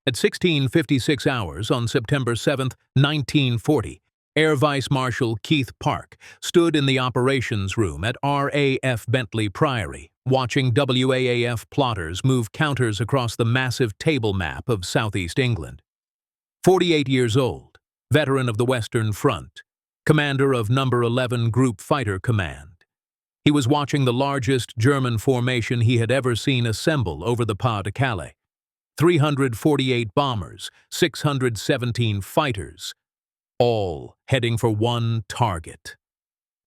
At 16:56 hours on September 7, 1940, Air Vice-Marshal Keith Park stood in the operations room at RAF Bentley Priory, watching WAAF plotters move counters across the massive table map of southeast England. 48 years old, veteran of the Western Front, commander of No. 11 Group Fighter Command. He was watching the largest German formation he had ever seen assemble over the Pas de Calais. 348 bombers, 617 fighters, all heading for one target: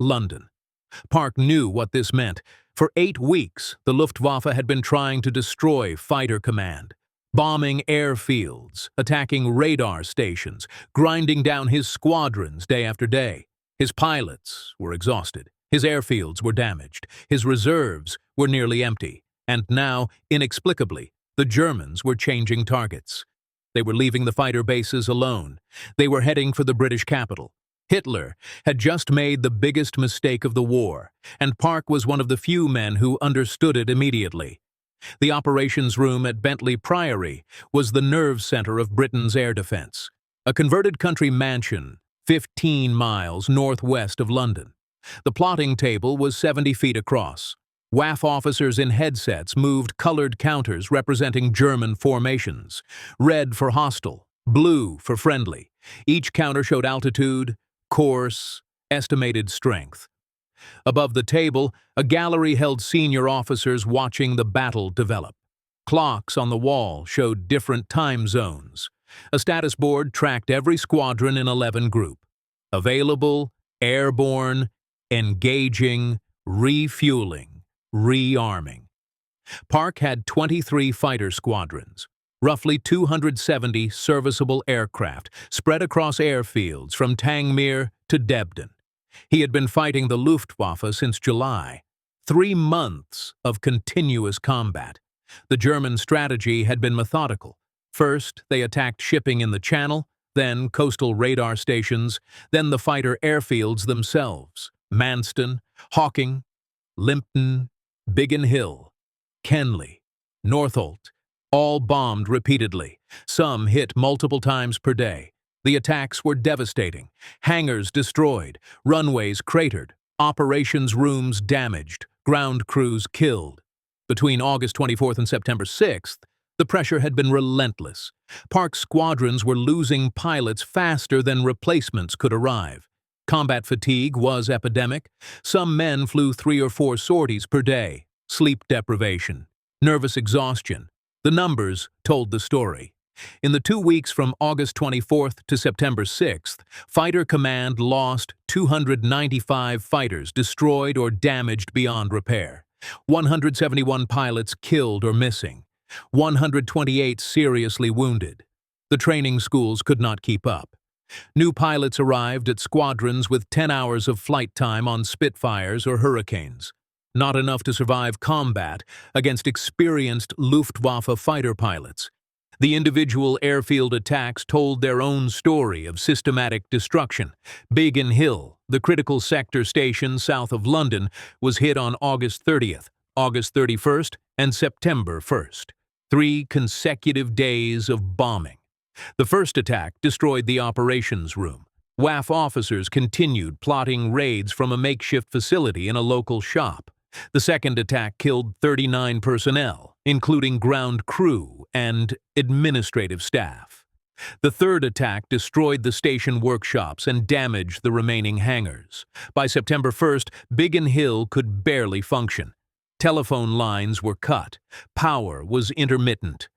London. Park knew what this meant. For 8 weeks, the Luftwaffe had been trying to destroy Fighter Command, bombing airfields, attacking radar stations, grinding down his squadrons day after day. His pilots were exhausted. His airfields were damaged. His reserves were nearly empty. And now, inexplicably, the Germans were changing targets. They were leaving the fighter bases alone. They were heading for the British capital. Hitler had just made the biggest mistake of the war, and Park was one of the few men who understood it immediately. The operations room at Bentley Priory was the nerve center of Britain's air defense, a converted country mansion 15 miles northwest of London. The plotting table was 70 feet across. WAF officers in headsets moved colored counters representing German formations, red for hostile, blue for friendly. Each counter showed altitude, course, estimated strength. Above the table, a gallery held senior officers watching the battle develop. Clocks on the wall showed different time zones. A status board tracked every squadron in 11 group. Available, airborne, engaging, refueling, rearming. Park had 23 fighter squadrons, roughly 270 serviceable aircraft spread across airfields from Tangmere to Debden. He had been fighting the Luftwaffe since July. 3 months of continuous combat. The German strategy had been methodical. First, they attacked shipping in the Channel, then coastal radar stations, then the fighter airfields themselves: Manston, Hawking, Lympton, Biggin Hill, Kenley, Northolt, all bombed repeatedly. Some hit multiple times per day. The attacks were devastating. Hangars destroyed, runways cratered, operations rooms damaged, ground crews killed. Between August 24th and September 6th, the pressure had been relentless. Park's squadrons were losing pilots faster than replacements could arrive. Combat fatigue was epidemic. Some men flew 3 or 4 sorties per day. Sleep deprivation, nervous exhaustion. The numbers told the story. In the 2 weeks from August 24th to September 6th, Fighter Command lost 295 fighters destroyed or damaged beyond repair, 171 pilots killed or missing, 128 seriously wounded. The training schools could not keep up. New pilots arrived at squadrons with 10 hours of flight time on Spitfires or Hurricanes. Not enough to survive combat against experienced Luftwaffe fighter pilots. The individual airfield attacks told their own story of systematic destruction. Biggin Hill, the critical sector station south of London, was hit on August 30th, August 31st, and September 1st. 3 consecutive days of bombing. The first attack destroyed the operations room. WAF officers continued plotting raids from a makeshift facility in a local shop. The second attack killed 39 personnel, including ground crew and administrative staff. The third attack destroyed the station workshops and damaged the remaining hangars. By September 1st, Biggin Hill could barely function. Telephone lines were cut. Power was intermittent.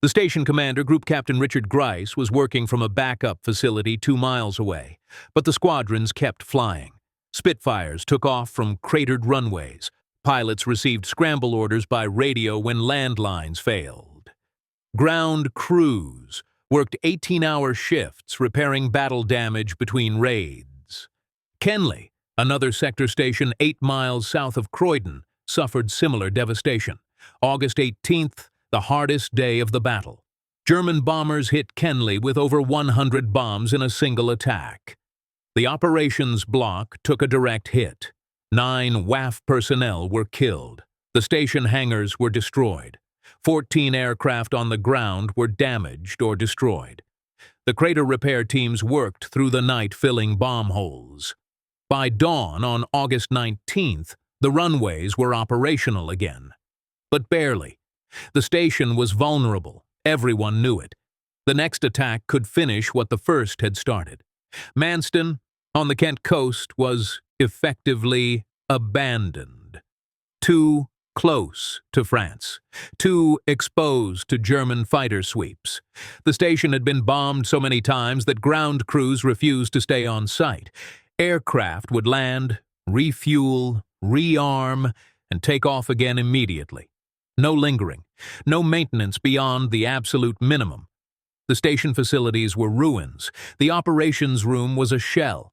The station commander, Group Captain Richard Grice, was working from a backup facility 2 miles away, but the squadrons kept flying. Spitfires took off from cratered runways. Pilots received scramble orders by radio when landlines failed. Ground crews worked 18-hour shifts repairing battle damage between raids. Kenley, another sector station 8 miles south of Croydon, suffered similar devastation. August 18th, the hardest day of the battle. German bombers hit Kenley with over 100 bombs in a single attack. The operations block took a direct hit. 9 WAF personnel were killed. The station hangars were destroyed. 14 aircraft on the ground were damaged or destroyed. The crater repair teams worked through the night filling bomb holes. By dawn on August 19th, the runways were operational again. But barely. The station was vulnerable. Everyone knew it. The next attack could finish what the first had started. Manston, on the Kent coast, was effectively abandoned. Too close to France. Too exposed to German fighter sweeps. The station had been bombed so many times that ground crews refused to stay on site. Aircraft would land, refuel, rearm, and take off again immediately. No lingering, no maintenance beyond the absolute minimum. The station facilities were ruins. The operations room was a shell.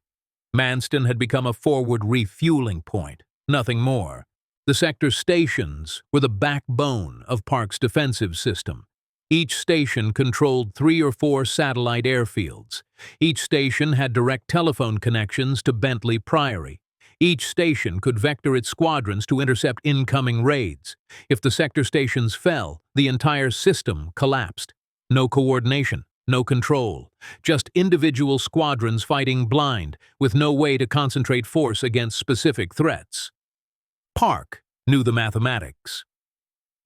Manston had become a forward refueling point, nothing more. The sector stations were the backbone of Park's defensive system. Each station controlled 3 or 4 satellite airfields. Each station had direct telephone connections to Bentley Priory. Each station could vector its squadrons to intercept incoming raids. If the sector stations fell, the entire system collapsed. No coordination, no control. Just individual squadrons fighting blind, with no way to concentrate force against specific threats. Park knew the mathematics.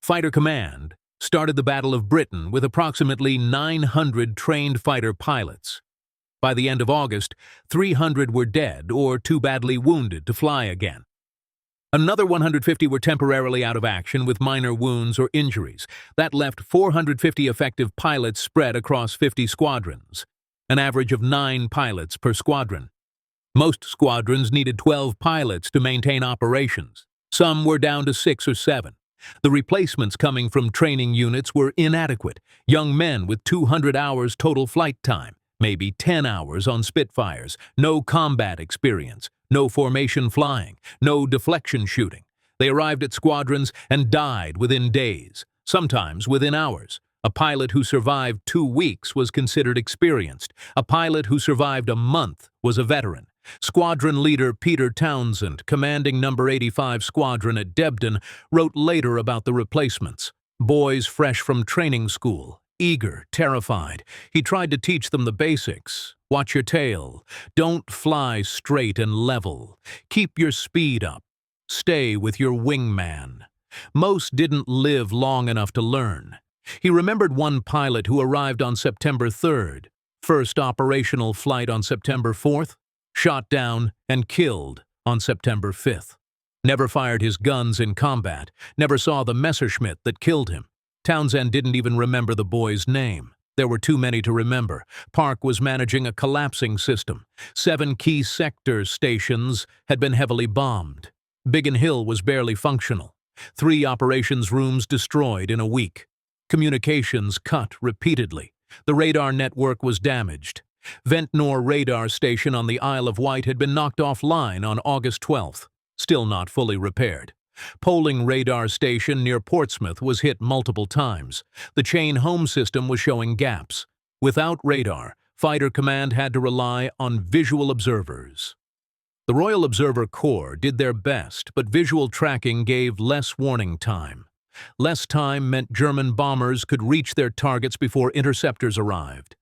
Fighter Command started the Battle of Britain with approximately 900 trained fighter pilots. By the end of August, 300 were dead or too badly wounded to fly again. Another 150 were temporarily out of action with minor wounds or injuries. That left 450 effective pilots spread across 50 squadrons, an average of 9 pilots per squadron. Most squadrons needed 12 pilots to maintain operations. Some were down to 6 or 7. The replacements coming from training units were inadequate. Young men with 200 hours total flight time, maybe 10 hours on Spitfires, no combat experience, no formation flying, no deflection shooting. They arrived at squadrons and died within days, sometimes within hours. A pilot who survived 2 weeks was considered experienced. A pilot who survived a month was a veteran. Squadron leader Peter Townsend, commanding No. 85 Squadron at Debden, wrote later about the replacements. Boys fresh from training school, eager, terrified. He tried to teach them the basics. Watch your tail. Don't fly straight and level. Keep your speed up. Stay with your wingman. Most didn't live long enough to learn. He remembered one pilot who arrived on September 3rd, first operational flight on September 4th, shot down and killed on September 5th. Never fired his guns in combat, never saw the Messerschmitt that killed him. Townsend didn't even remember the boy's name. There were too many to remember. Park was managing a collapsing system. 7 key sector stations had been heavily bombed. Biggin Hill was barely functional. 3 operations rooms destroyed in a week. Communications cut repeatedly. The radar network was damaged. Ventnor radar station on the Isle of Wight had been knocked offline on August 12th, still not fully repaired. Poling radar station near Portsmouth was hit multiple times. The chain home system was showing gaps. Without radar, Fighter Command had to rely on visual observers. The Royal Observer Corps did their best, but visual tracking gave less warning time. Less time meant German bombers could reach their targets before interceptors arrived.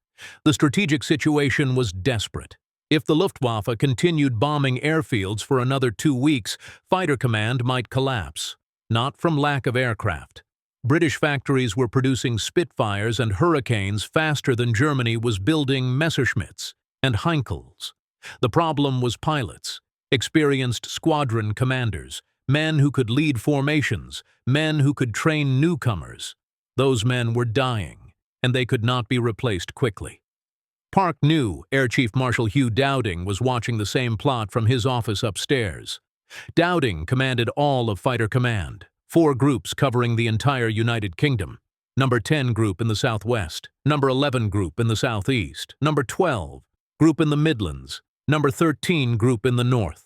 The strategic situation was desperate. If the Luftwaffe continued bombing airfields for another 2 weeks, Fighter Command might collapse. Not from lack of aircraft. British factories were producing Spitfires and Hurricanes faster than Germany was building Messerschmitts and Heinkels. The problem was pilots, experienced squadron commanders, men who could lead formations, men who could train newcomers. Those men were dying, and they could not be replaced quickly. Park knew Air Chief Marshal Hugh Dowding was watching the same plot from his office upstairs. Dowding commanded all of Fighter Command, 4 groups covering the entire United Kingdom. No. 10 Group in the Southwest, No. 11 Group in the Southeast, No. 12 Group in the Midlands, No. 13 Group in the North.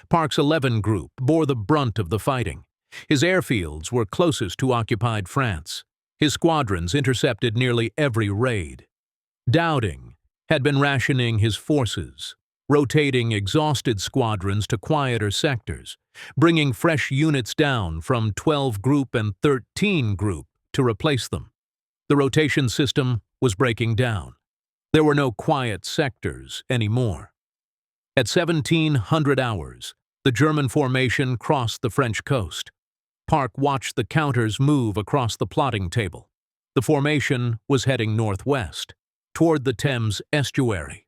Park's 11 Group bore the brunt of the fighting. His airfields were closest to occupied France. His squadrons intercepted nearly every raid. Dowding had been rationing his forces, rotating exhausted squadrons to quieter sectors, bringing fresh units down from 12 Group and 13 Group to replace them. The rotation system was breaking down. There were no quiet sectors anymore. At 1700 hours, the German formation crossed the French coast. Park watched the counters move across the plotting table. The formation was heading northwest, toward the Thames estuary.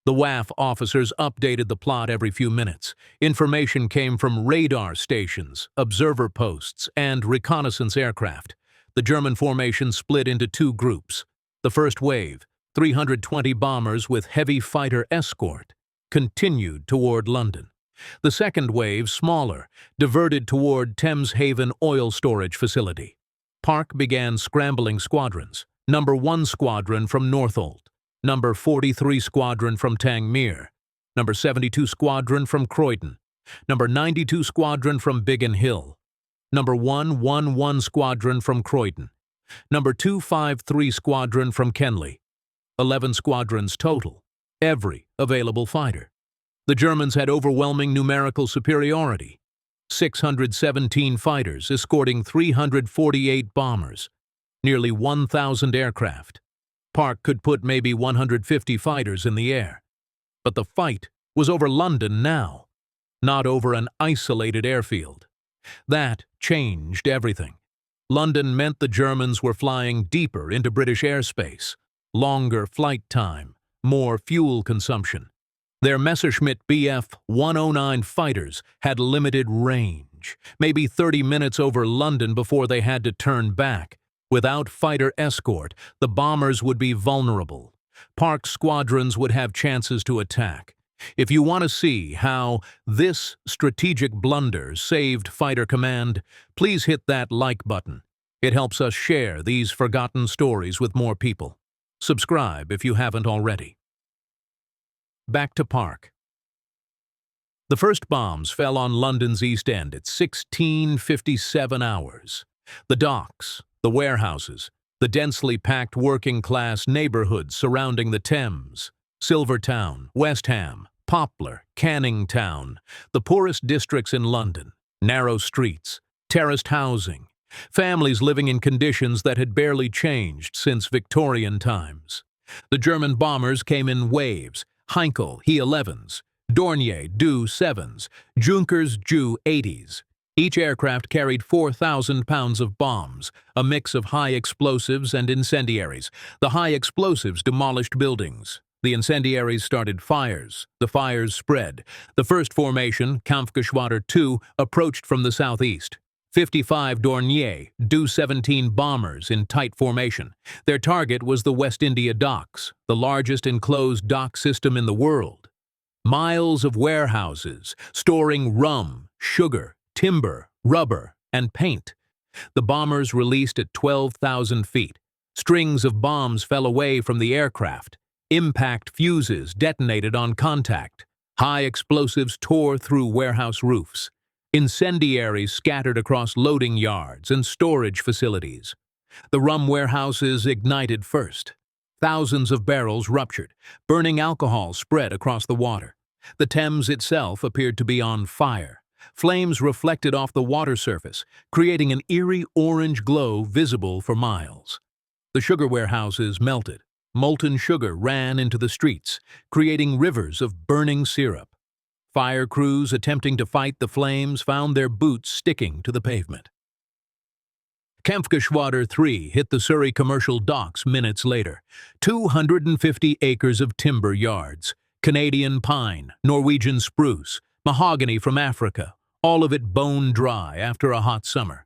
The WAF officers updated the plot every few minutes. Information came from radar stations, observer posts, and reconnaissance aircraft. The German formation split into two groups. The first wave, 320 bombers with heavy fighter escort, continued toward London. The second wave, smaller, diverted toward Thames Haven oil storage facility. Park began scrambling squadrons. Number 1 Squadron from Northolt, Number 43 Squadron from Tangmere, Number 72 Squadron from Croydon, Number 92 Squadron from Biggin Hill, Number 111 Squadron from Croydon, Number 253 Squadron from Kenley. 11 squadrons total, every available fighter. The Germans had overwhelming numerical superiority. 617 fighters escorting 348 bombers, nearly 1,000 aircraft. Park could put maybe 150 fighters in the air. But the fight was over London now, not over an isolated airfield. That changed everything. London meant the Germans were flying deeper into British airspace, longer flight time, more fuel consumption. Their Messerschmitt Bf 109 fighters had limited range, maybe 30 minutes over London before they had to turn back. Without fighter escort, the bombers would be vulnerable. Park's squadrons would have chances to attack. If you want to see how this strategic blunder saved Fighter Command, please hit that like button. It helps us share these forgotten stories with more people. Subscribe if you haven't already. Back to Park. The first bombs fell on London's East End at 16:57 hours. The docks, the warehouses, the densely packed working-class neighborhoods surrounding the Thames, Silvertown, West Ham, Poplar, Canning Town, the poorest districts in London, narrow streets, terraced housing, families living in conditions that had barely changed since Victorian times. The German bombers came in waves, Heinkel He-11s, Dornier Do-7s, Junkers Ju-80s. Each aircraft carried 4,000 pounds of bombs, a mix of high explosives and incendiaries. The high explosives demolished buildings. The incendiaries started fires. The fires spread. The first formation, Kampfgeschwader II, approached from the southeast. 55 Dornier Do-17 bombers in tight formation. Their target was the West India Docks, the largest enclosed dock system in the world. Miles of warehouses, storing rum, sugar, timber, rubber, and paint. The bombers released at 12,000 feet. Strings of bombs fell away from the aircraft. Impact fuses detonated on contact. High explosives tore through warehouse roofs. Incendiaries scattered across loading yards and storage facilities. The rum warehouses ignited first. Thousands of barrels ruptured. Burning alcohol spread across the water. The Thames itself appeared to be on fire. Flames reflected off the water surface, creating an eerie orange glow visible for miles. The sugar warehouses melted. Molten sugar ran into the streets, creating rivers of burning syrup. Fire crews attempting to fight the flames found their boots sticking to the pavement. Kampfgeschwader III hit the Surrey commercial docks minutes later. 250 acres of timber yards, Canadian pine, Norwegian spruce, mahogany from Africa, all of it bone dry after a hot summer.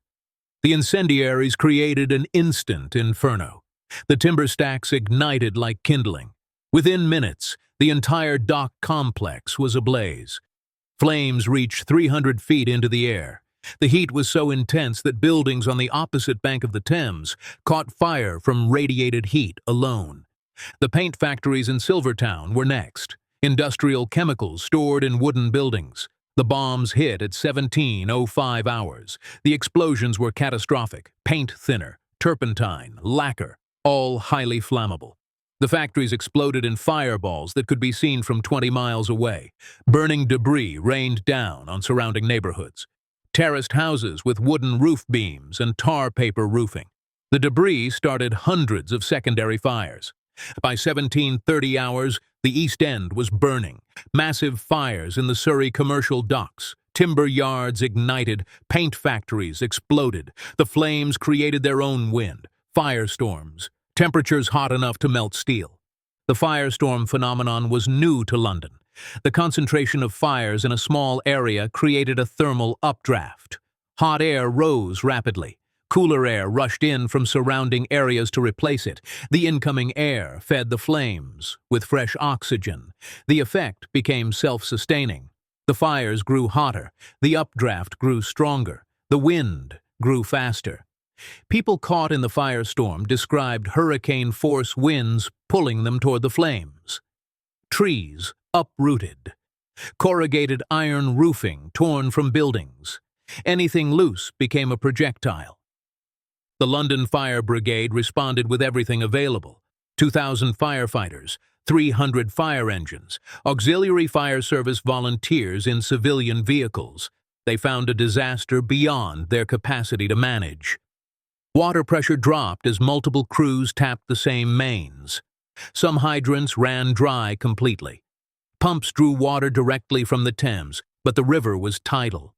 The incendiaries created an instant inferno. The timber stacks ignited like kindling. Within minutes, the entire dock complex was ablaze. Flames reached 300 feet into the air. The heat was so intense that buildings on the opposite bank of the Thames caught fire from radiated heat alone. The paint factories in Silvertown were next. Industrial chemicals stored in wooden buildings. The bombs hit at 17:05 hours. The explosions were catastrophic. Paint thinner, turpentine, lacquer, all highly flammable. The factories exploded in fireballs that could be seen from 20 miles away. Burning debris rained down on surrounding neighborhoods. Terraced houses with wooden roof beams and tar paper roofing. The debris started hundreds of secondary fires. By 17:30 hours, the East End was burning. Massive fires in the Surrey commercial docks. Timber yards ignited, paint factories exploded. The flames created their own wind, firestorms, temperatures hot enough to melt steel. The firestorm phenomenon was new to London. The concentration of fires in a small area created a thermal updraft. Hot air rose rapidly. Cooler air rushed in from surrounding areas to replace it. The incoming air fed the flames with fresh oxygen. The effect became self-sustaining. The fires grew hotter. The updraft grew stronger. The wind grew faster. People caught in the firestorm described hurricane-force winds pulling them toward the flames. Trees uprooted. Corrugated iron roofing torn from buildings. Anything loose became a projectile. The London Fire Brigade responded with everything available: 2,000 firefighters, 300 fire engines, auxiliary fire service volunteers in civilian vehicles. They found a disaster beyond their capacity to manage. Water pressure dropped as multiple crews tapped the same mains. Some hydrants ran dry completely. Pumps drew water directly from the Thames, but the river was tidal.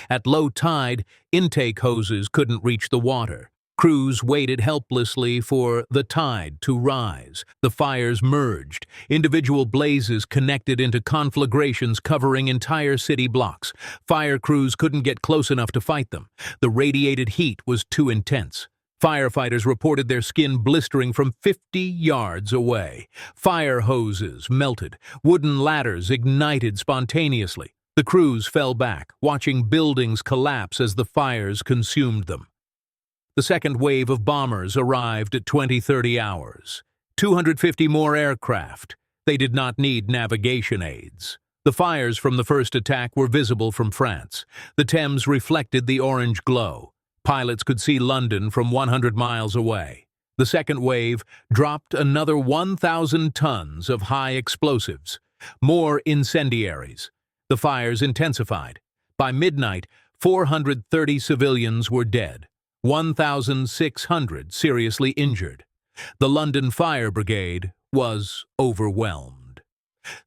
At low tide, intake hoses couldn't reach the water. Crews waited helplessly for the tide to rise. The fires merged. Individual blazes connected into conflagrations covering entire city blocks. Fire crews couldn't get close enough to fight them. The radiated heat was too intense. Firefighters reported their skin blistering from 50 yards away. Fire hoses melted. Wooden ladders ignited spontaneously. The crews fell back, watching buildings collapse as the fires consumed them. The second wave of bombers arrived at 20:30 hours. 250 more aircraft. They did not need navigation aids. The fires from the first attack were visible from France. The Thames reflected the orange glow. Pilots could see London from 100 miles away. The second wave dropped another 1,000 tons of high explosives. More incendiaries. The fires intensified. By midnight, 430 civilians were dead. 1,600 seriously injured. The London Fire Brigade was overwhelmed.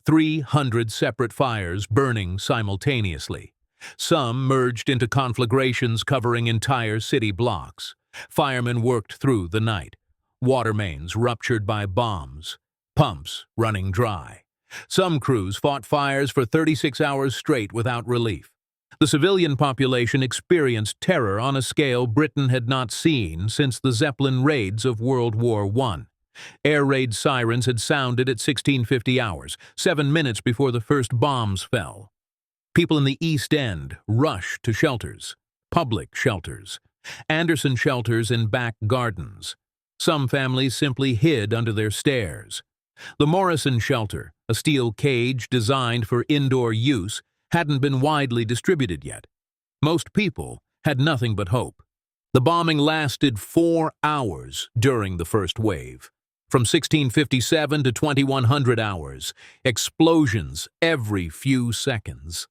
300 separate fires burning simultaneously. Some merged into conflagrations covering entire city blocks. Firemen worked through the night. Water mains ruptured by bombs. Pumps running dry. Some crews fought fires for 36 hours straight without relief. The civilian population experienced terror on a scale Britain had not seen since the Zeppelin raids of World War I. Air raid sirens had sounded at 16:50 hours, 7 minutes before the first bombs fell. People in the East End rushed to shelters, public shelters, Anderson shelters in back gardens. Some families simply hid under their stairs. The Morrison shelter, a steel cage designed for indoor use, hadn't been widely distributed yet. Most people had nothing but hope. The bombing lasted 4 hours during the first wave. From 1657 to 2100 hours, explosions every few seconds.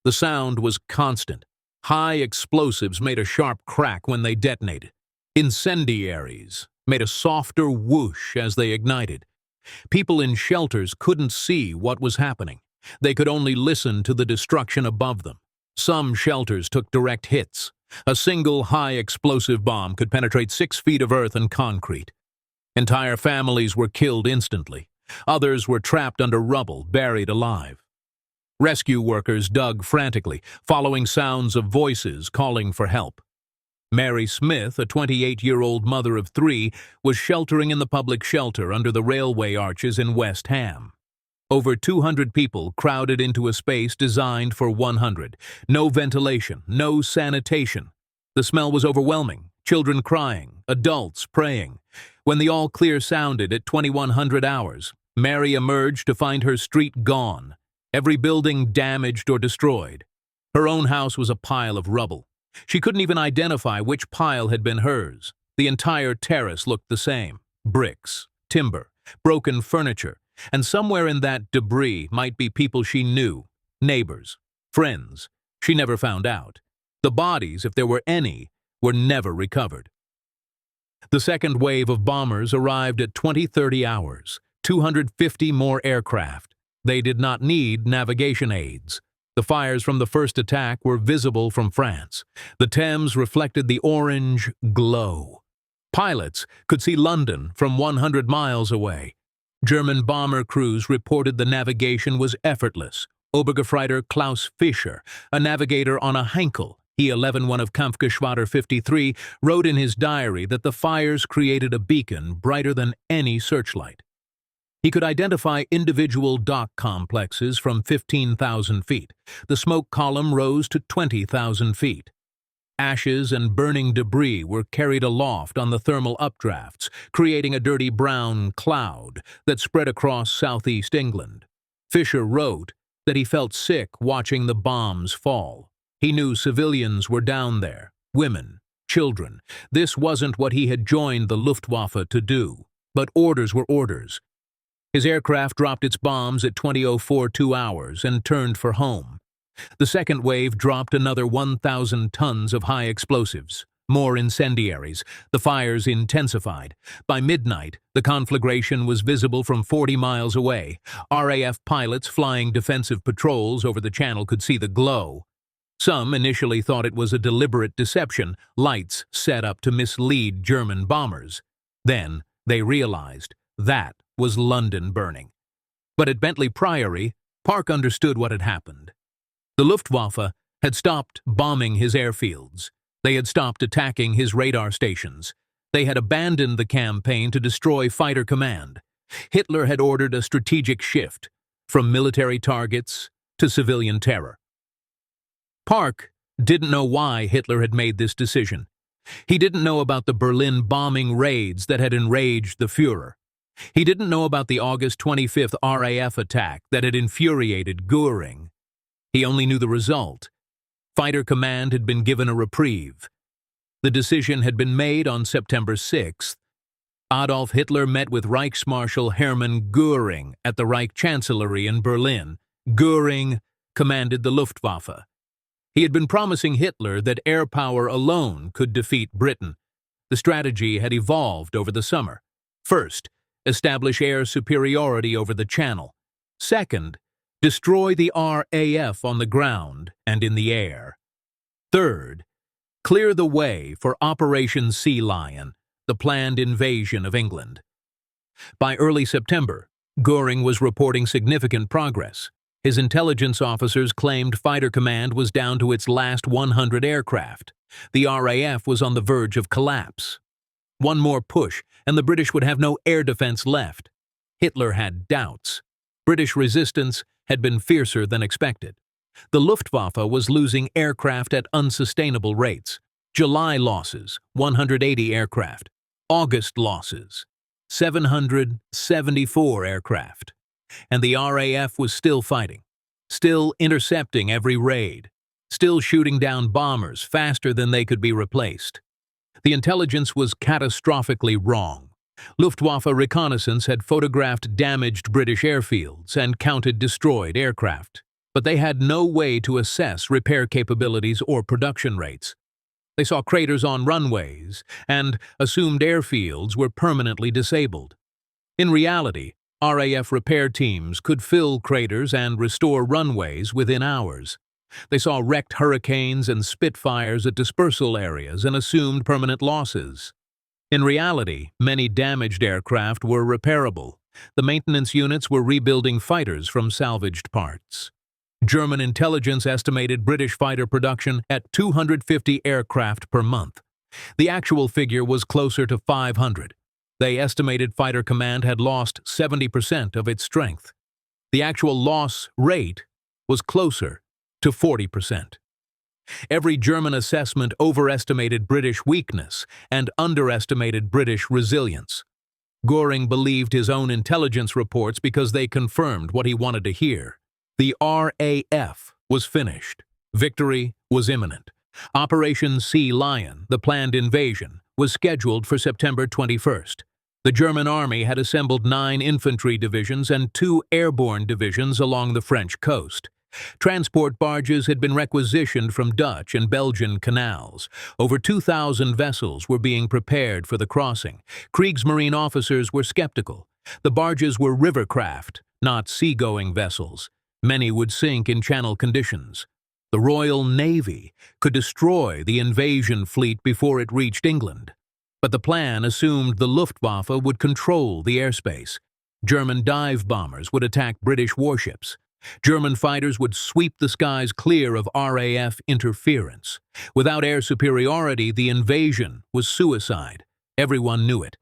The sound was constant. High explosives made a sharp crack when they detonated. Incendiaries made a softer whoosh as they ignited. People in shelters couldn't see what was happening. They could only listen to the destruction above them. Some shelters took direct hits. A single high-explosive bomb could penetrate 6 feet of earth and concrete. Entire families were killed instantly. Others were trapped under rubble, buried alive. Rescue workers dug frantically, following sounds of voices calling for help. Mary Smith, a 28-year-old mother of 3, was sheltering in the public shelter under the railway arches in West Ham. Over 200 people crowded into a space designed for 100. No ventilation, no sanitation. The smell was overwhelming. Children crying, adults praying. When the all-clear sounded at 2100 hours, Mary emerged to find her street gone, every building damaged or destroyed. Her own house was a pile of rubble. She couldn't even identify which pile had been hers. The entire terrace looked the same. Bricks, timber, broken furniture, and somewhere in that debris might be people she knew, neighbors, friends. She never found out. The bodies, if there were any, were never recovered. The second wave of bombers arrived at 20:30 hours, 250 more aircraft. They did not need navigation aids. The fires from the first attack were visible from France. The Thames reflected the orange glow. Pilots could see London from 100 miles away. German bomber crews reported the navigation was effortless. Obergefreiter Klaus Fischer, a navigator on a Heinkel E-11-1 of Kampfgeschwader 53, wrote in his diary that the fires created a beacon brighter than any searchlight. He could identify individual dock complexes from 15,000 feet. The smoke column rose to 20,000 feet. Ashes and burning debris were carried aloft on the thermal updrafts, creating a dirty brown cloud that spread across southeast England. Fisher wrote that he felt sick watching the bombs fall. He knew civilians were down there, women, children. This wasn't what he had joined the Luftwaffe to do, but orders were orders. His aircraft dropped its bombs at 20:04 2 hours and turned for home. The second wave dropped another 1,000 tons of high explosives, more incendiaries. The fires intensified. By midnight, the conflagration was visible from 40 miles away. RAF pilots flying defensive patrols over the channel could see the glow. Some initially thought it was a deliberate deception, lights set up to mislead German bombers. Then they realized that was London burning. But at Bentley Priory, Park understood what had happened. The Luftwaffe had stopped bombing his airfields. They had stopped attacking his radar stations. They had abandoned the campaign to destroy Fighter Command. Hitler had ordered a strategic shift from military targets to civilian terror. Park didn't know why Hitler had made this decision. He didn't know about the Berlin bombing raids that had enraged the Führer. He didn't know about the August 25th RAF attack that had infuriated Göring. He only knew the result. Fighter Command had been given a reprieve. The decision had been made on September 6th. Adolf Hitler met with Reichsmarschall Hermann Göring at the Reich Chancellery in Berlin. Göring commanded the Luftwaffe. He had been promising Hitler that air power alone could defeat Britain. The strategy had evolved over the summer. First, establish air superiority over the Channel. Second, destroy the RAF on the ground and in the air. Third, clear the way for Operation Sea Lion, the planned invasion of England. By early September, Göring was reporting significant progress. His intelligence officers claimed Fighter Command was down to its last 100 aircraft. The RAF was on the verge of collapse. One more push, and the British would have no air defense left. Hitler had doubts. British resistance had been fiercer than expected. The Luftwaffe was losing aircraft at unsustainable rates. July losses, 180 aircraft. August losses, 774 aircraft. And the RAF was still fighting, still intercepting every raid, still shooting down bombers faster than they could be replaced. The intelligence was catastrophically wrong. Luftwaffe reconnaissance had photographed damaged British airfields and counted destroyed aircraft, but they had no way to assess repair capabilities or production rates. They saw craters on runways and assumed airfields were permanently disabled. In reality, RAF repair teams could fill craters and restore runways within hours. They saw wrecked Hurricanes and Spitfires at dispersal areas and assumed permanent losses. In reality, many damaged aircraft were repairable. The maintenance units were rebuilding fighters from salvaged parts. German intelligence estimated British fighter production at 250 aircraft per month. The actual figure was closer to 500. They estimated Fighter Command had lost 70% of its strength. The actual loss rate was closer to 40%. Every German assessment overestimated British weakness and underestimated British resilience. Göring believed his own intelligence reports because they confirmed what he wanted to hear. The RAF was finished. Victory was imminent. Operation Sea Lion, the planned invasion, was scheduled for September 21st. The German army had assembled 9 infantry divisions and 2 airborne divisions along the French coast. Transport barges had been requisitioned from Dutch and Belgian canals. Over 2,000 vessels were being prepared for the crossing. Kriegsmarine officers were skeptical. The barges were rivercraft, not seagoing vessels. Many would sink in channel conditions. The Royal Navy could destroy the invasion fleet before it reached England. But the plan assumed the Luftwaffe would control the airspace. German dive bombers would attack British warships. German fighters would sweep the skies clear of RAF interference. Without air superiority, the invasion was suicide. Everyone knew it.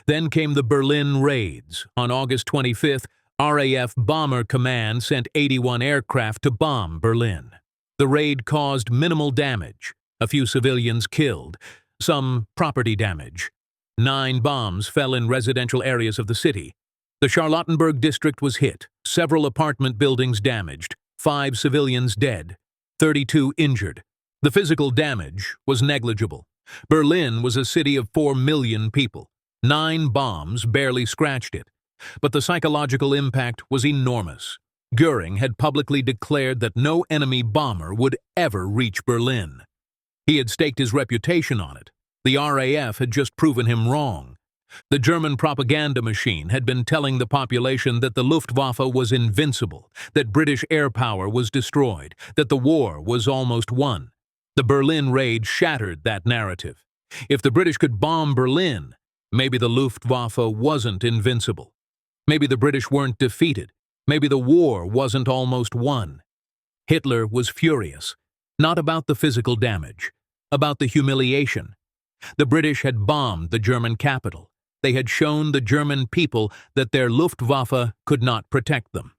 Then came the Berlin raids. On August 25th, RAF Bomber Command sent 81 aircraft to bomb Berlin. The raid caused minimal damage, a few civilians killed, some property damage. 9 bombs fell in residential areas of the city. The Charlottenburg district was hit, several apartment buildings damaged, 5 civilians dead, 32 injured. The physical damage was negligible. Berlin was a city of 4 million people. 9 bombs barely scratched it. But the psychological impact was enormous. Goering had publicly declared that no enemy bomber would ever reach Berlin. He had staked his reputation on it. The RAF had just proven him wrong. The German propaganda machine had been telling the population that the Luftwaffe was invincible, that British air power was destroyed, that the war was almost won. The Berlin raid shattered that narrative. If the British could bomb Berlin, maybe the Luftwaffe wasn't invincible. Maybe the British weren't defeated. Maybe the war wasn't almost won. Hitler was furious, not about the physical damage, about the humiliation. The British had bombed the German capital. They had shown the German people that their Luftwaffe could not protect them.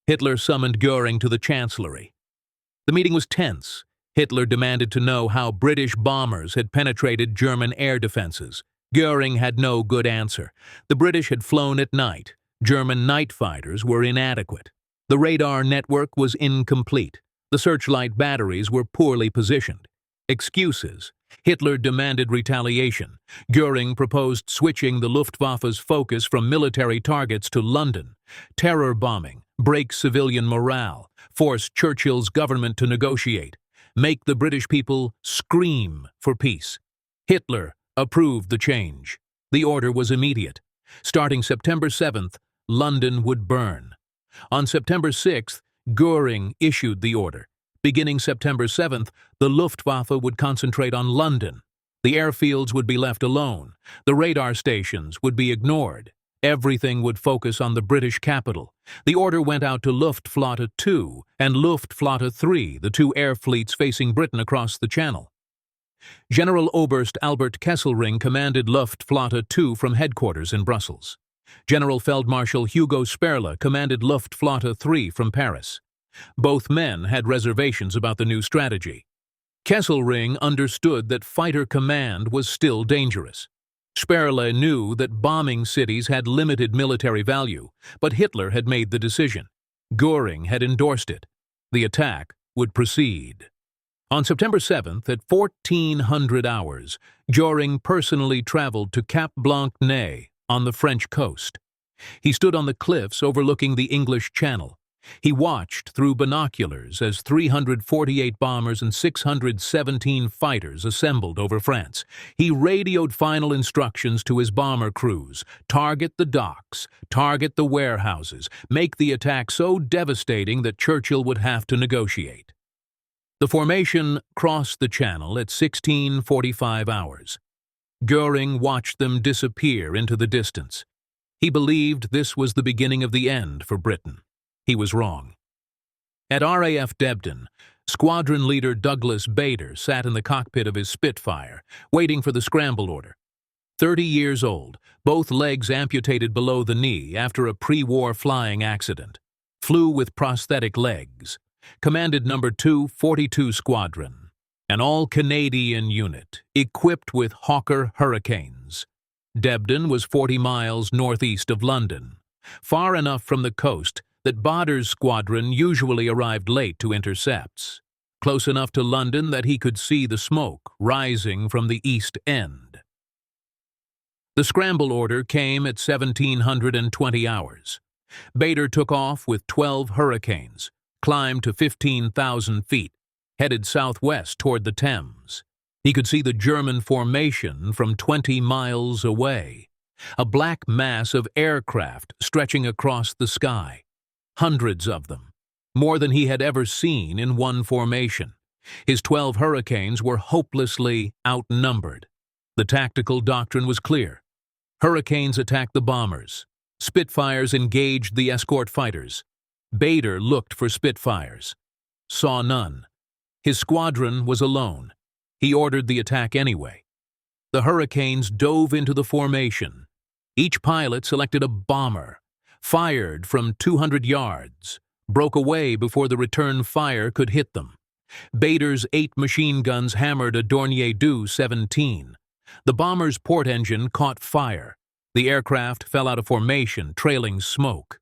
Hitler summoned Goering to the chancellery. The meeting was tense. Hitler demanded to know how British bombers had penetrated German air defenses. Goering had no good answer. The British had flown at night. German night fighters were inadequate. The radar network was incomplete. The searchlight batteries were poorly positioned. Excuses. Hitler demanded retaliation. Goering proposed switching the Luftwaffe's focus from military targets to London. Terror bombing, break civilian morale, force Churchill's government to negotiate, make the British people scream for peace. Hitler approved the change. The order was immediate. Starting September 7th, London would burn. On September 6th, Goering issued the order. Beginning September 7th, the Luftwaffe would concentrate on London. The airfields would be left alone. The radar stations would be ignored. Everything would focus on the British capital. The order went out to Luftflotte 2 and Luftflotte 3, the 2 air fleets facing Britain across the Channel. General Oberst Albert Kesselring commanded Luftflotte 2 from headquarters in Brussels. General Feldmarschall Hugo Sperle commanded Luftflotte 3 from Paris. Both men had reservations about the new strategy. Kesselring understood that fighter command was still dangerous. Sperle knew that bombing cities had limited military value, but Hitler had made the decision. Goering had endorsed it. The attack would proceed. On September 7th, at 1400 hours, Goering personally traveled to Cap Blanc-Nez on the French coast. He stood on the cliffs overlooking the English Channel. He watched through binoculars as 348 bombers and 617 fighters assembled over France. He radioed final instructions to his bomber crews: target the docks, target the warehouses, make the attack so devastating that Churchill would have to negotiate. The formation crossed the Channel at 16:45 hours. Goering watched them disappear into the distance. He believed this was the beginning of the end for Britain. He was wrong. At RAF Debden, squadron leader Douglas Bader sat in the cockpit of his Spitfire, waiting for the scramble order. 30 years old, both legs amputated below the knee after a pre-war flying accident. Flew with prosthetic legs. Commanded No. 242 Squadron, an all-Canadian unit equipped with Hawker Hurricanes. Debden was 40 miles northeast of London, far enough from the coast that Bader's squadron usually arrived late to intercepts, close enough to London that he could see the smoke rising from the East End. The scramble order came at 1720 hours. Bader took off with 12 Hurricanes. climbed to 15,000 feet, headed southwest toward the Thames. He could see the German formation from 20 miles away, a black mass of aircraft stretching across the sky. Hundreds of them, more than he had ever seen in one formation. His 12 Hurricanes were hopelessly outnumbered. The tactical doctrine was clear. Hurricanes attacked the bombers. Spitfires engaged the escort fighters. Bader looked for Spitfires. Saw none. His squadron was alone. He ordered the attack anyway. The Hurricanes dove into the formation. Each pilot selected a bomber, fired from 200 yards, broke away before the return fire could hit them. Bader's 8 machine guns hammered a Dornier Du 17. The bomber's port engine caught fire. The aircraft fell out of formation, trailing smoke.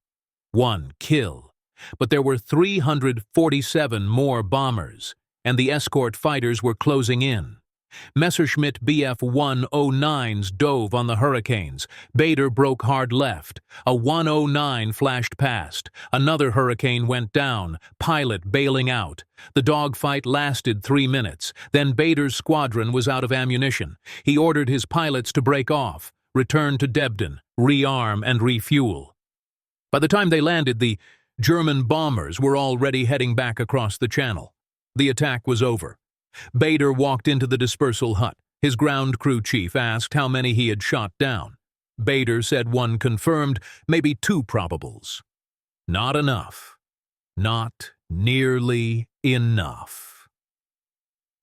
1 kill. But there were 347 more bombers, and the escort fighters were closing in. Messerschmitt Bf-109s dove on the Hurricanes. Bader broke hard left. A 109 flashed past. Another Hurricane went down, pilot bailing out. The dogfight lasted 3 minutes. Then Bader's squadron was out of ammunition. He ordered his pilots to break off, return to Debden, rearm and refuel. By the time they landed, the German bombers were already heading back across the channel. The attack was over. Bader walked into the dispersal hut. His ground crew chief asked how many he had shot down. Bader said 1 confirmed, maybe 2 probables. Not enough. Not nearly enough.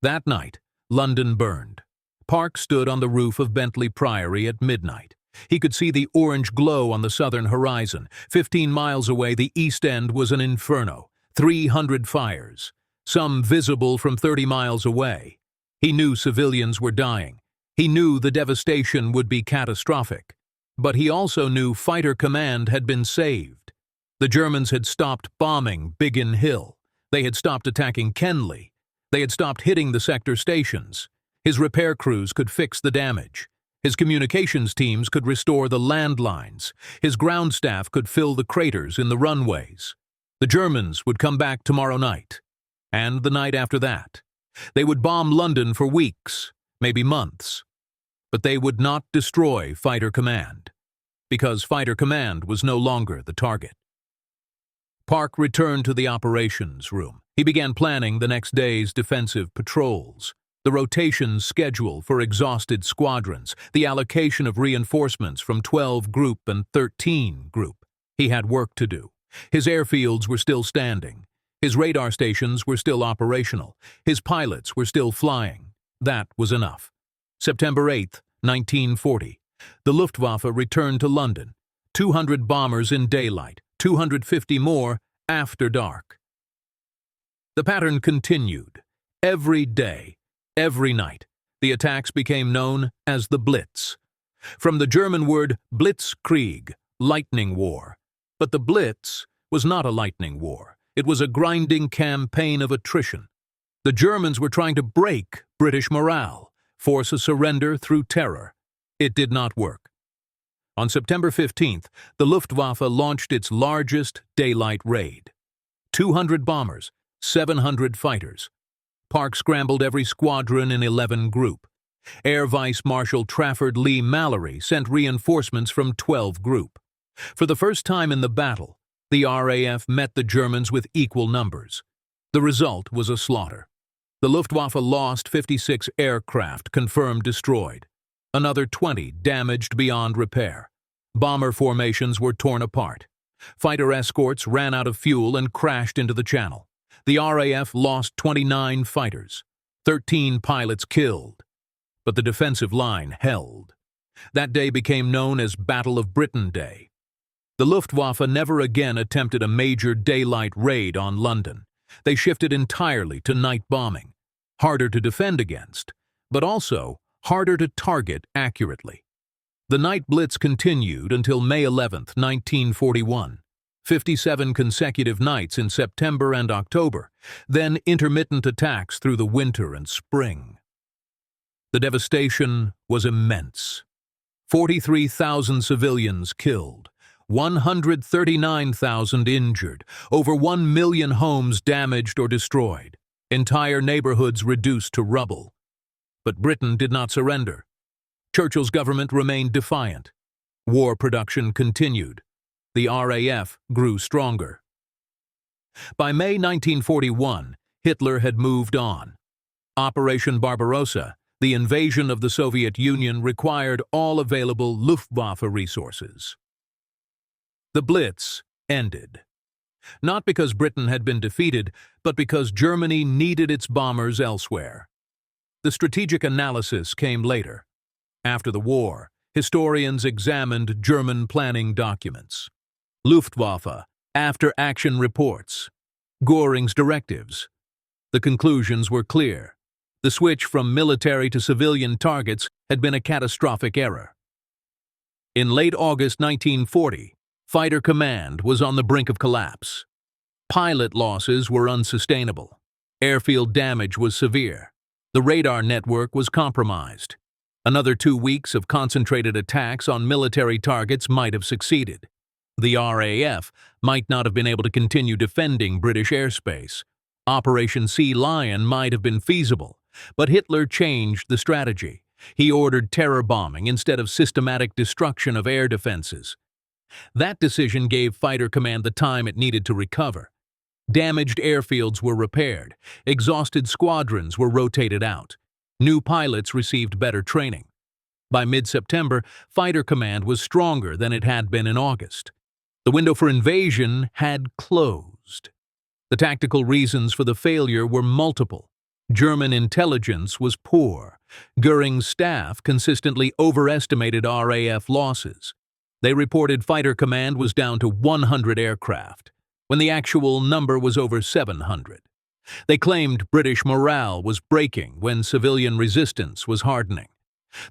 That night, London burned. Park stood on the roof of Bentley Priory at midnight. He could see the orange glow on the southern horizon. 15 miles away, the East End was an inferno. 300 fires. Some visible from 30 miles away. He knew civilians were dying. He knew the devastation would be catastrophic. But he also knew Fighter Command had been saved. The Germans had stopped bombing Biggin Hill. They had stopped attacking Kenley. They had stopped hitting the sector stations. His repair crews could fix the damage. His communications teams could restore the landlines. His ground staff could fill the craters in the runways. The Germans would come back tomorrow night. And the night after that. They would bomb London for weeks, maybe months. But they would not destroy Fighter Command, because Fighter Command was no longer the target. Park returned to the operations room. He began planning the next day's defensive patrols, the rotation schedule for exhausted squadrons, the allocation of reinforcements from 12 Group and 13 Group. He had work to do. His airfields were still standing. His radar stations were still operational. His pilots were still flying. That was enough. September 8, 1940. The Luftwaffe returned to London. 200 bombers in daylight, 250 more after dark. The pattern continued. Every day, every night, the attacks became known as the Blitz. From the German word Blitzkrieg, lightning war. But the Blitz was not a lightning war. It was a grinding campaign of attrition. The Germans were trying to break British morale, force a surrender through terror. It did not work. On September 15th, the Luftwaffe launched its largest daylight raid. 200 bombers, 700 fighters. Park scrambled every squadron in 11 Group. Air Vice-Marshal Trafford Lee Mallory sent reinforcements from 12 Group. For the first time in the battle, the RAF met the Germans with equal numbers. The result was a slaughter. The Luftwaffe lost 56 aircraft confirmed destroyed. Another 20 damaged beyond repair. Bomber formations were torn apart. Fighter escorts ran out of fuel and crashed into the channel. The RAF lost 29 fighters, 13 pilots killed. But the defensive line held. That day became known as Battle of Britain Day. The Luftwaffe never again attempted a major daylight raid on London. They shifted entirely to night bombing, harder to defend against, but also harder to target accurately. The night blitz continued until May 11, 1941, 57 consecutive nights in September and October, then intermittent attacks through the winter and spring. The devastation was immense. 43,000 civilians killed, 139,000 injured, over 1 million homes damaged or destroyed, entire neighborhoods reduced to rubble. But Britain did not surrender. Churchill's government remained defiant. War production continued. The RAF grew stronger. By May 1941, Hitler had moved on. Operation Barbarossa, the invasion of the Soviet Union, required all available Luftwaffe resources. The Blitz ended. Not because Britain had been defeated, but because Germany needed its bombers elsewhere. The strategic analysis came later. After the war, historians examined German planning documents. Luftwaffe, after-action reports, Göring's directives. The conclusions were clear. The switch from military to civilian targets had been a catastrophic error. In late August 1940, Fighter Command was on the brink of collapse. Pilot losses were unsustainable. Airfield damage was severe. The radar network was compromised. Another 2 weeks of concentrated attacks on military targets might have succeeded. The RAF might not have been able to continue defending British airspace. Operation Sea Lion might have been feasible, but Hitler changed the strategy. He ordered terror bombing instead of systematic destruction of air defenses. That decision gave Fighter Command the time it needed to recover. Damaged airfields were repaired. Exhausted squadrons were rotated out. New pilots received better training. By mid-September, Fighter Command was stronger than it had been in August. The window for invasion had closed. The tactical reasons for the failure were multiple. German intelligence was poor. Göring's staff consistently overestimated RAF losses. They reported Fighter Command was down to 100 aircraft, when the actual number was over 700. They claimed British morale was breaking when civilian resistance was hardening.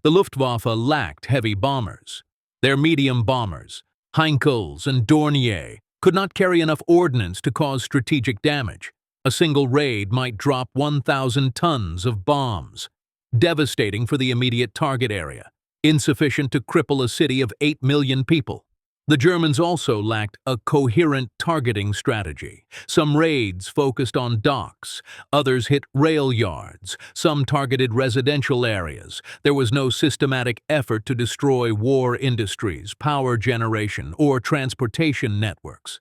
The Luftwaffe lacked heavy bombers. Their medium bombers, Heinkels and Dornier, could not carry enough ordnance to cause strategic damage. A single raid might drop 1,000 tons of bombs, devastating for the immediate target area, insufficient to cripple a city of 8 million people. The Germans also lacked a coherent targeting strategy. Some raids focused on docks, others hit rail yards, some targeted residential areas. There was no systematic effort to destroy war industries, power generation, or transportation networks.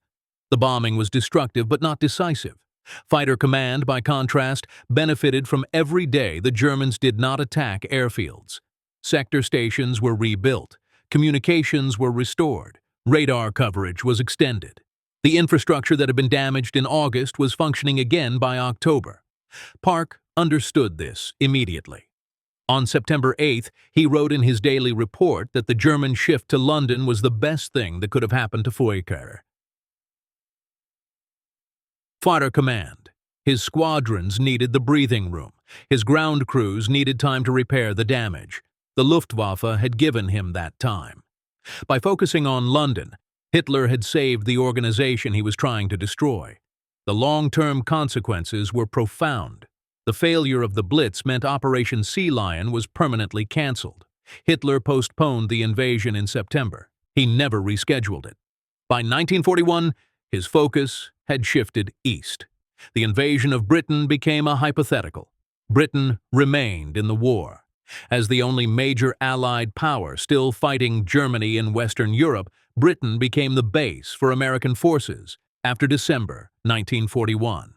The bombing was destructive but not decisive. Fighter Command, by contrast, benefited from every day the Germans did not attack airfields. Sector stations were rebuilt. Communications were restored. Radar coverage was extended. The infrastructure that had been damaged in August was functioning again by October. Park understood this immediately. On September 8th, he wrote in his daily report that the German shift to London was the best thing that could have happened to Fokker. Fighter Command. His squadrons needed the breathing room. His ground crews needed time to repair the damage. The Luftwaffe had given him that time. By focusing on London, Hitler had saved the organization he was trying to destroy. The long-term consequences were profound. The failure of the Blitz meant Operation Sea Lion was permanently cancelled. Hitler postponed the invasion in September. He never rescheduled it. By 1941, his focus had shifted east. The invasion of Britain became a hypothetical. Britain remained in the war. As the only major Allied power still fighting Germany in Western Europe, Britain became the base for American forces after December 1941.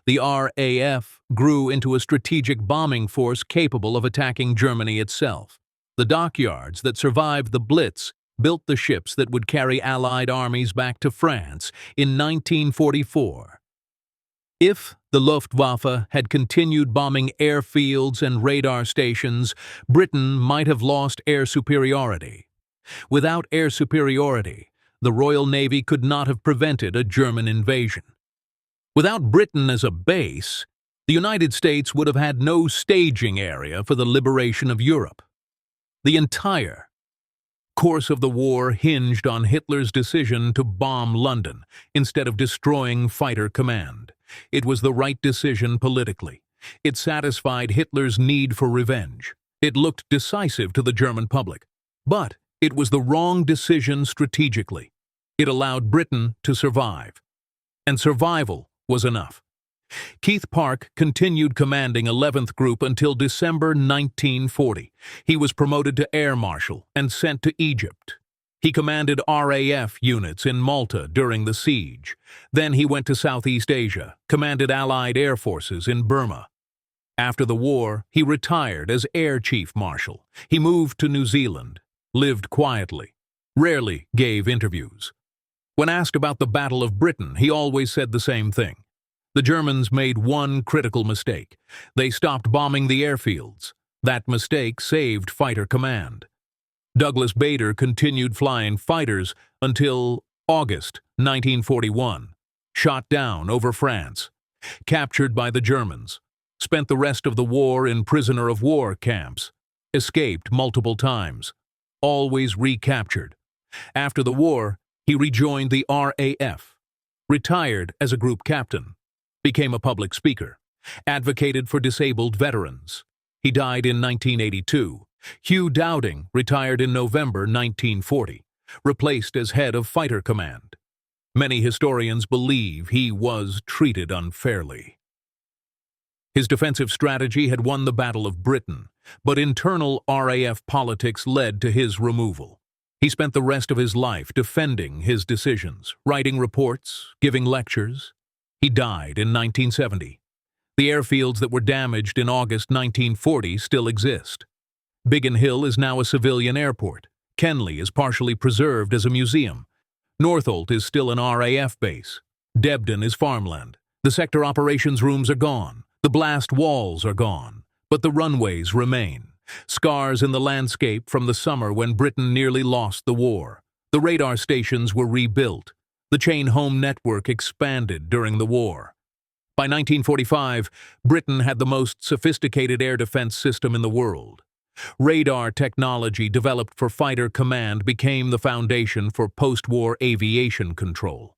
The RAF grew into a strategic bombing force capable of attacking Germany itself. The dockyards that survived the Blitz built the ships that would carry Allied armies back to France in 1944. If the Luftwaffe had continued bombing airfields and radar stations, Britain might have lost air superiority. Without air superiority, the Royal Navy could not have prevented a German invasion. Without Britain as a base, the United States would have had no staging area for the liberation of Europe. The entire course of the war hinged on Hitler's decision to bomb London instead of destroying Fighter Command. It was the right decision politically. It satisfied Hitler's need for revenge. It looked decisive to the German public. But it was the wrong decision strategically. It allowed Britain to survive. And survival was enough. Keith Park continued commanding 11th Group until December 1940. He was promoted to Air Marshal and sent to Egypt. He commanded RAF units in Malta during the siege. Then he went to Southeast Asia, commanded Allied air forces in Burma. After the war, he retired as Air Chief Marshal. He moved to New Zealand, lived quietly, rarely gave interviews. When asked about the Battle of Britain, he always said the same thing. The Germans made one critical mistake. They stopped bombing the airfields. That mistake saved Fighter Command. Douglas Bader continued flying fighters until August 1941. Shot down over France. Captured by the Germans. Spent the rest of the war in prisoner of war camps. Escaped multiple times. Always recaptured. After the war, he rejoined the RAF. Retired as a group captain. Became a public speaker, advocated for disabled veterans. He died in 1982. Hugh Dowding retired in November 1940, replaced as head of Fighter Command. Many historians believe he was treated unfairly. His defensive strategy had won the Battle of Britain, but internal RAF politics led to his removal. He spent the rest of his life defending his decisions, writing reports, giving lectures. He died in 1970. The airfields that were damaged in August 1940 still exist. Biggin Hill is now a civilian airport. Kenley is partially preserved as a museum. Northolt is still an RAF base. Debden is farmland. The sector operations rooms are gone. The blast walls are gone. But the runways remain. Scars in the landscape from the summer when Britain nearly lost the war. The radar stations were rebuilt. The chain home network expanded during the war. By 1945, Britain had the most sophisticated air defense system in the world. Radar technology developed for Fighter Command became the foundation for post-war aviation control.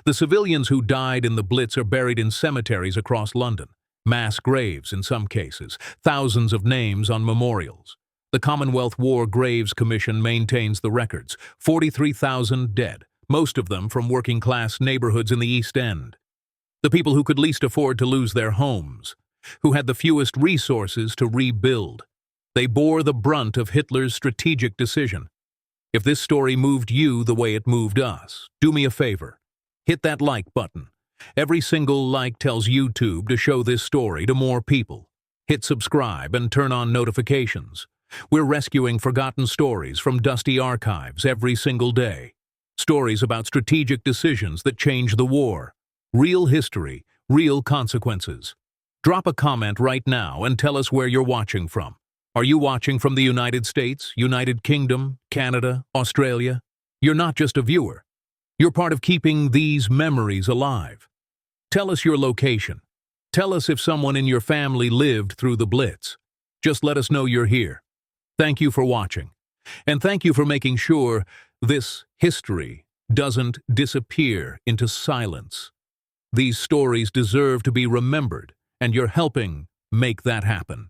The civilians who died in the Blitz are buried in cemeteries across London. Mass graves in some cases, thousands of names on memorials. The Commonwealth War Graves Commission maintains the records, 43,000 dead. Most of them from working-class neighborhoods in the East End. The people who could least afford to lose their homes, who had the fewest resources to rebuild. They bore the brunt of Hitler's strategic decision. If this story moved you the way it moved us, do me a favor. Hit that like button. Every single like tells YouTube to show this story to more people. Hit subscribe and turn on notifications. We're rescuing forgotten stories from dusty archives every single day. Stories about strategic decisions that change the war. Real history, real consequences. Drop a comment right now and tell us where you're watching from. Are you watching from the United States, United Kingdom, Canada, Australia? You're not just a viewer. You're part of keeping these memories alive. Tell us your location. Tell us if someone in your family lived through the Blitz. Just let us know you're here. Thank you for watching. And thank you for making sure this history doesn't disappear into silence. These stories deserve to be remembered, and you're helping make that happen.